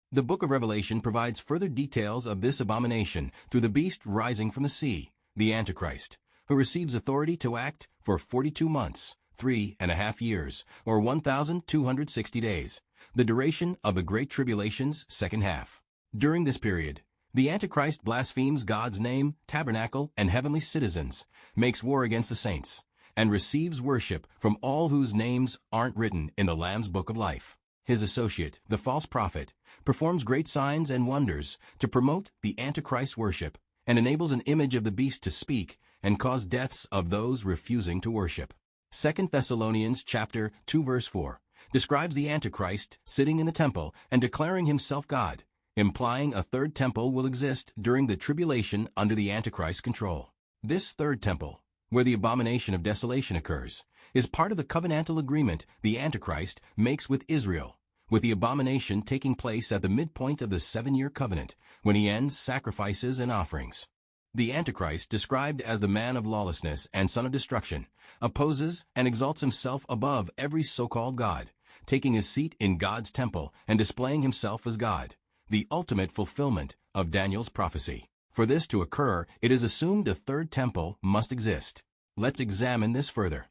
The book of Revelation provides further details of this abomination through the beast rising from the sea, the Antichrist, who receives authority to act for 42 months, 3.5 years, or 1,260 days, the duration of the Great Tribulation's second half. During this period, the Antichrist blasphemes God's name, tabernacle, and heavenly citizens, makes war against the saints, and receives worship from all whose names aren't written in the Lamb's Book of Life. His associate, the false prophet, performs great signs and wonders to promote the Antichrist worship and enables an image of the beast to speak and cause deaths of those refusing to worship. 2 Thessalonians chapter 2 verse 4 describes the Antichrist sitting in the temple and declaring himself God, implying a third temple will exist during the tribulation under the Antichrist's control. This third temple, where the abomination of desolation occurs, is part of the covenantal agreement the Antichrist makes with Israel, with the abomination taking place at the midpoint of the 7-year covenant, when he ends sacrifices and offerings. The Antichrist, described as the man of lawlessness and son of destruction, opposes and exalts himself above every so-called God, taking his seat in God's temple and displaying himself as God, the ultimate fulfillment of Daniel's prophecy. For this to occur, it is assumed a third temple must exist. Let's examine this further.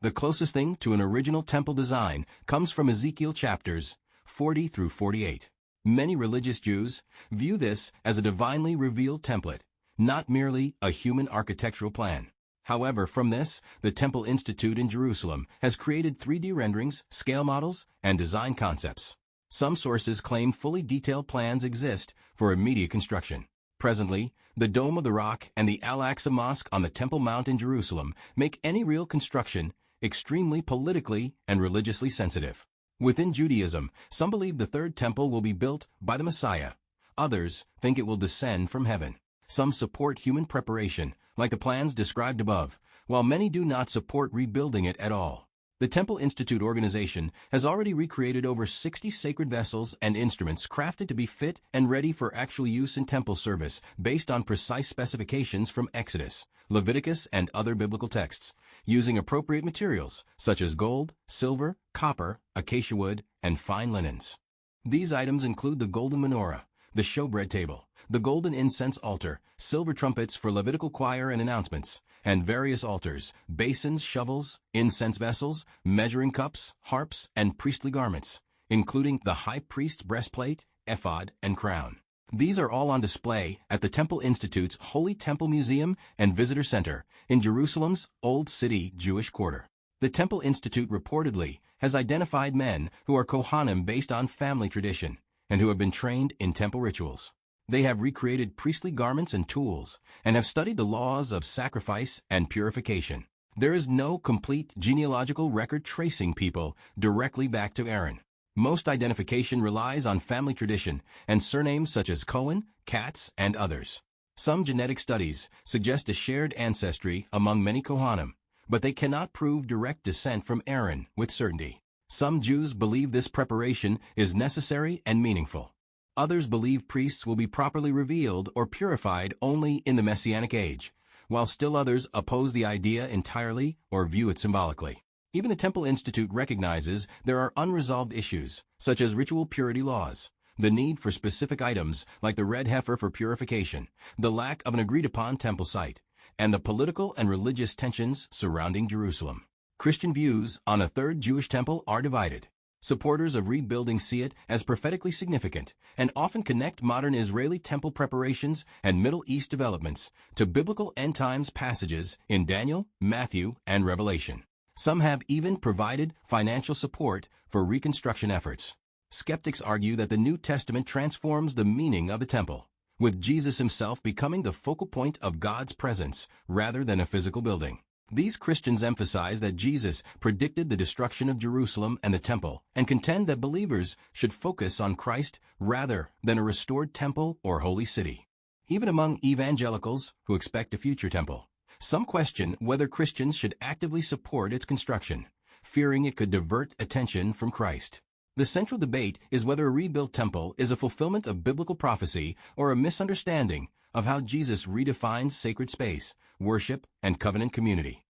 The closest thing to an original temple design comes from Ezekiel chapters 40 through 48. Many religious Jews view this as a divinely revealed template, not merely a human architectural plan. However, from this, the Temple Institute in Jerusalem has created 3D renderings, scale models, and design concepts. Some sources claim fully detailed plans exist for immediate construction. Presently, the Dome of the Rock and the Al-Aqsa Mosque on the Temple Mount in Jerusalem make any real construction extremely politically and religiously sensitive. Within Judaism, some believe the third temple will be built by the Messiah. Others think it will descend from heaven. Some support human preparation, like the plans described above, while many do not support rebuilding it at all. The Temple Institute organization has already recreated over 60 sacred vessels and instruments crafted to be fit and ready for actual use in temple service based on precise specifications from Exodus, Leviticus, and other biblical texts, using appropriate materials such as gold, silver, copper, acacia wood, and fine linens. These items include the golden menorah, the showbread table, the golden incense altar, silver trumpets for Levitical choir and announcements, and various altars, basins, shovels, incense vessels, measuring cups, harps, and priestly garments, including the high priest's breastplate, ephod, and crown. These are all on display at the Temple Institute's Holy Temple Museum and Visitor Center in Jerusalem's Old City Jewish Quarter. The Temple Institute reportedly has identified men who are Kohanim based on family tradition and who have been trained in temple rituals. They have recreated priestly garments and tools, and have studied the laws of sacrifice and purification. There is no complete genealogical record tracing people directly back to Aaron. Most identification relies on family tradition and surnames such as Cohen, Katz, and others. Some genetic studies suggest a shared ancestry among many Kohanim, but they cannot prove direct descent from Aaron with certainty. Some Jews believe this preparation is necessary and meaningful. Others believe priests will be properly revealed or purified only in the Messianic age, while still others oppose the idea entirely or view it symbolically. Even the Temple Institute recognizes there are unresolved issues, such as ritual purity laws, the need for specific items like the red heifer for purification, the lack of an agreed-upon temple site, and the political and religious tensions surrounding Jerusalem. Christian views on a third Jewish temple are divided. Supporters of rebuilding see it as prophetically significant and often connect modern Israeli temple preparations and Middle East developments to biblical end times passages in Daniel, Matthew, and Revelation. Some have even provided financial support for reconstruction efforts. Skeptics argue that the New Testament transforms the meaning of the temple, with Jesus himself becoming the focal point of God's presence rather than a physical building. These Christians emphasize that Jesus predicted the destruction of Jerusalem and the temple, and contend that believers should focus on Christ rather than a restored temple or holy city. Even among evangelicals who expect a future temple, some question whether Christians should actively support its construction, fearing it could divert attention from Christ. The central debate is whether a rebuilt temple is a fulfillment of biblical prophecy or a misunderstanding of how Jesus redefines sacred space, worship, and covenant community.